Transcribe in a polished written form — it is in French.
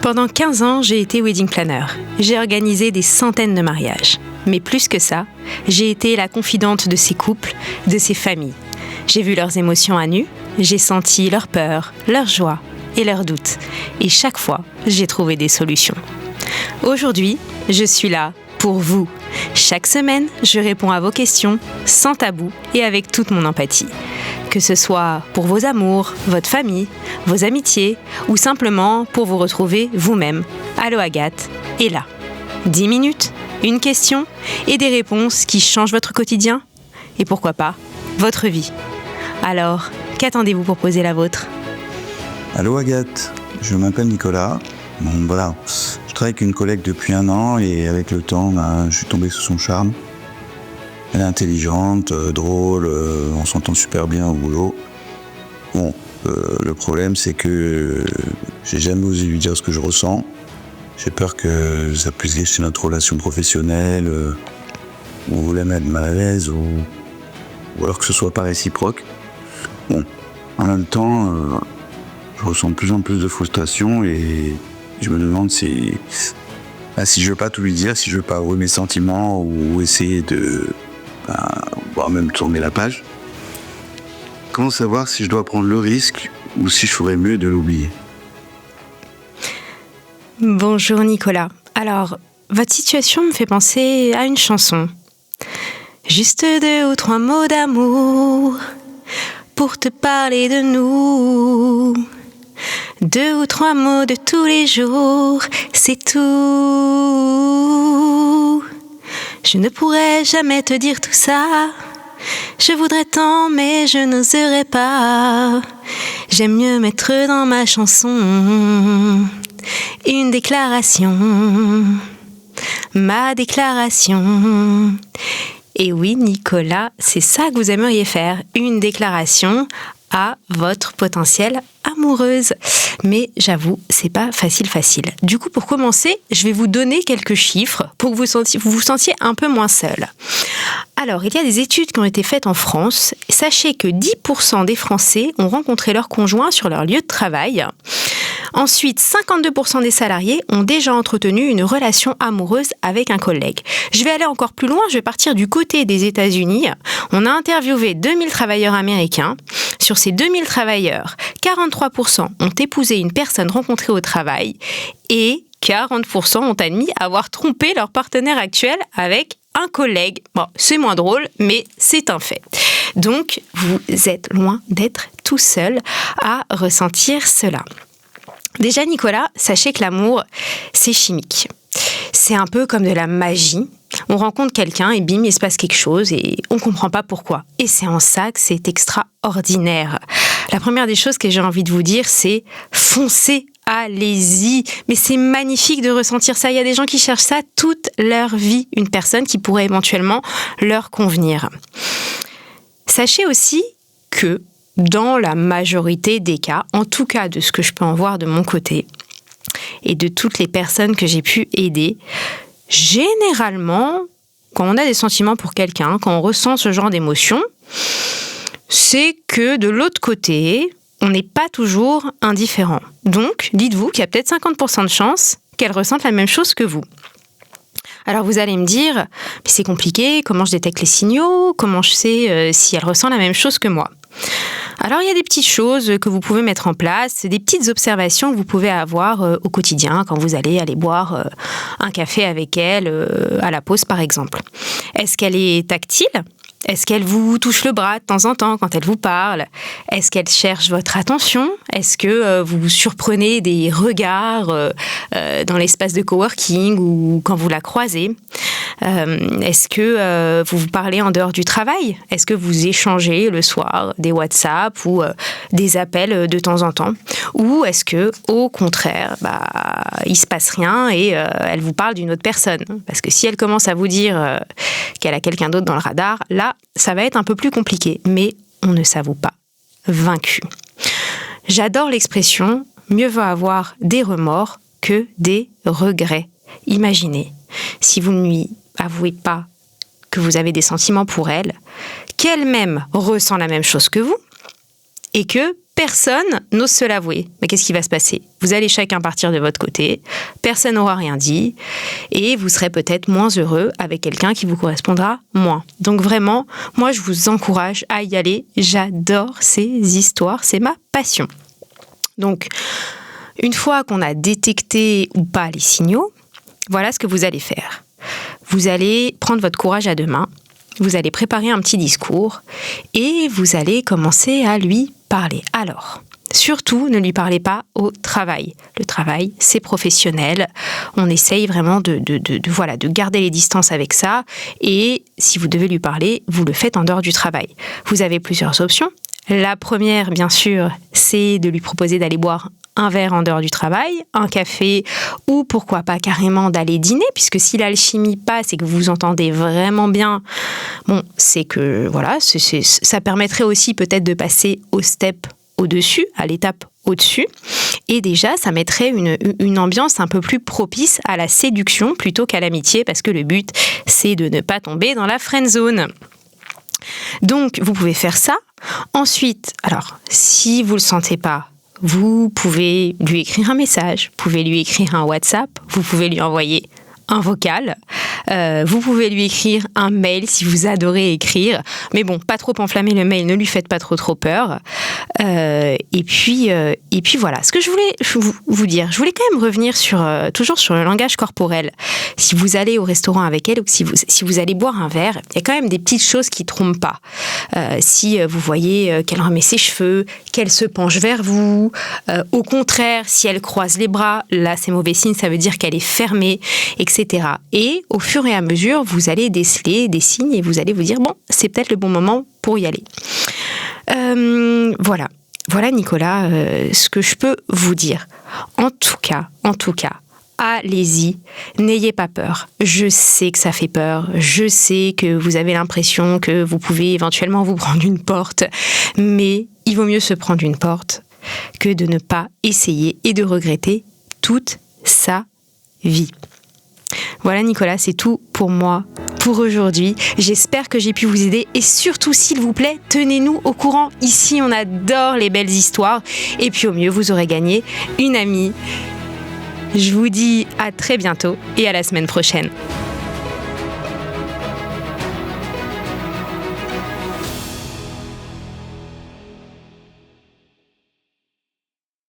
Pendant 15 ans, j'ai été wedding planner. J'ai organisé des centaines de mariages. Mais plus que ça, j'ai été la confidente de ces couples, de ces familles. J'ai vu leurs émotions à nu, j'ai senti leurs peurs, leurs joies et leurs doutes. Et chaque fois, j'ai trouvé des solutions. Aujourd'hui, je suis là pour vous. Chaque semaine, je réponds à vos questions, sans tabou et avec toute mon empathie. Que ce soit pour vos amours, votre famille, vos amitiés ou simplement pour vous retrouver vous-même. Allô Agathe est là. 10 minutes, une question et des réponses qui changent votre quotidien et pourquoi pas, votre vie. Alors, qu'attendez-vous pour poser la vôtre ? Allô Agathe, je m'appelle Nicolas. Bon voilà, je travaille avec une collègue depuis 1 an et avec le temps, je suis tombé sous son charme. Elle est intelligente, drôle, on s'entend super bien au boulot. Bon, le problème c'est que j'ai jamais osé lui dire ce que je ressens. J'ai peur que ça puisse gâcher notre relation professionnelle, ou la mettre mal à l'aise, ou alors que ce soit pas réciproque. Bon, en même temps, je ressens de plus en plus de frustration et je me demande si je veux pas tout lui dire, si je veux pas avouer mes sentiments ou essayer de voire même tourner la page. Comment savoir si je dois prendre le risque ou si je ferais mieux de l'oublier ? Bonjour Nicolas. Alors, votre situation me fait penser à une chanson. Juste 2 ou 3 mots d'amour pour te parler de nous. 2 ou 3 mots de tous les jours, c'est tout. Je ne pourrais jamais te dire tout ça. Je voudrais tant, mais je n'oserais pas. J'aime mieux mettre dans ma chanson une déclaration. Ma déclaration. Et oui, Nicolas, c'est ça que vous aimeriez faire. Une déclaration à votre potentielle amoureuse. Mais j'avoue, c'est pas facile. Du coup, pour commencer, je vais vous donner quelques chiffres pour que vous vous sentiez un peu moins seul. Alors, il y a des études qui ont été faites en France. Sachez que 10% des Français ont rencontré leur conjoint sur leur lieu de travail. Ensuite, 52% des salariés ont déjà entretenu une relation amoureuse avec un collègue. Je vais aller encore plus loin, je vais partir du côté des États-Unis. On a interviewé 2000 travailleurs américains. Sur ces 2000 travailleurs, 43% ont épousé une personne rencontrée au travail et 40% ont admis avoir trompé leur partenaire actuel avec un collègue. Bon, c'est moins drôle, mais c'est un fait. Donc, vous êtes loin d'être tout seul à ressentir cela. Déjà, Nicolas, sachez que l'amour, c'est chimique. C'est un peu comme de la magie. On rencontre quelqu'un et bim, il se passe quelque chose et on ne comprend pas pourquoi. Et c'est en ça que c'est extraordinaire. La première des choses que j'ai envie de vous dire, c'est foncez, allez-y. Mais c'est magnifique de ressentir ça. Il y a des gens qui cherchent ça toute leur vie. Une personne qui pourrait éventuellement leur convenir. Sachez aussi que dans la majorité des cas, en tout cas de ce que je peux en voir de mon côté, et de toutes les personnes que j'ai pu aider, généralement, quand on a des sentiments pour quelqu'un, quand on ressent ce genre d'émotion, c'est que de l'autre côté, on n'est pas toujours indifférent. Donc, dites-vous qu'il y a peut-être 50% de chances qu'elle ressente la même chose que vous. Alors vous allez me dire, mais c'est compliqué, comment je détecte les signaux, comment je sais si elle ressent la même chose que moi ? Alors il y a des petites choses que vous pouvez mettre en place, des petites observations que vous pouvez avoir au quotidien quand vous allez aller boire un café avec elle à la pause par exemple. Est-ce qu'elle est tactile ? Est-ce qu'elle vous touche le bras de temps en temps quand elle vous parle ? Est-ce qu'elle cherche votre attention ? Est-ce que vous surprenez des regards dans l'espace de coworking ou quand vous la croisez ? Est-ce que vous vous parlez en dehors du travail ? Est-ce que vous échangez le soir des WhatsApp ou des appels de temps en temps ? Ou est-ce que, au contraire, il se passe rien et elle vous parle d'une autre personne ? Parce que si elle commence à vous dire qu'elle a quelqu'un d'autre dans le radar, là, ça va être un peu plus compliqué. Mais on ne s'avoue pas vaincu. J'adore l'expression « mieux vaut avoir des remords que des regrets ». Imaginez, si vous ne lui avouez pas que vous avez des sentiments pour elle, qu'elle-même ressent la même chose que vous, et que personne n'ose se l'avouer. Mais qu'est-ce qui va se passer ? Vous allez chacun partir de votre côté, personne n'aura rien dit, et vous serez peut-être moins heureux avec quelqu'un qui vous correspondra moins. Donc vraiment, moi je vous encourage à y aller. J'adore ces histoires, c'est ma passion. Donc, une fois qu'on a détecté ou pas les signaux, voilà ce que vous allez faire. Vous allez prendre votre courage à deux mains, vous allez préparer un petit discours et vous allez commencer à lui parler. Alors, surtout, ne lui parlez pas au travail. Le travail, c'est professionnel. On essaye vraiment de garder les distances avec ça. Et si vous devez lui parler, vous le faites en dehors du travail. Vous avez plusieurs options. La première, bien sûr, c'est de lui proposer d'aller boire un verre en dehors du travail, un café, ou pourquoi pas carrément d'aller dîner, puisque si l'alchimie passe et que vous vous entendez vraiment bien, bon, c'est que voilà, ça permettrait aussi peut-être de passer au step au-dessus, à l'étape au-dessus, et déjà ça mettrait une ambiance un peu plus propice à la séduction plutôt qu'à l'amitié, parce que le but c'est de ne pas tomber dans la friend zone. Donc vous pouvez faire ça. Ensuite, alors si vous le sentez pas, vous pouvez lui écrire un message, vous pouvez lui écrire un WhatsApp, vous pouvez lui envoyer un vocal, vous pouvez lui écrire un mail si vous adorez écrire, mais bon, pas trop enflammer le mail, ne lui faites pas trop peur. Et puis voilà, ce que je voulais vous dire, je voulais quand même revenir toujours sur le langage corporel. Si vous allez au restaurant avec elle ou si vous allez boire un verre, il y a quand même des petites choses qui ne trompent pas. Si vous voyez qu'elle remet ses cheveux, qu'elle se penche vers vous, au contraire, si elle croise les bras, là c'est mauvais signe, ça veut dire qu'elle est fermée, etc. Et au fur et à mesure, vous allez déceler des signes et vous allez vous dire, bon, c'est peut-être le bon moment pour y aller. Voilà Nicolas, ce que je peux vous dire. En tout cas, allez-y, n'ayez pas peur. Je sais que ça fait peur, je sais que vous avez l'impression que vous pouvez éventuellement vous prendre une porte, mais il vaut mieux se prendre une porte que de ne pas essayer et de regretter toute sa vie. Voilà Nicolas, c'est tout pour moi pour aujourd'hui. J'espère que j'ai pu vous aider et surtout, s'il vous plaît, tenez-nous au courant. Ici, on adore les belles histoires et puis au mieux, vous aurez gagné une amie. Je vous dis à très bientôt et à la semaine prochaine.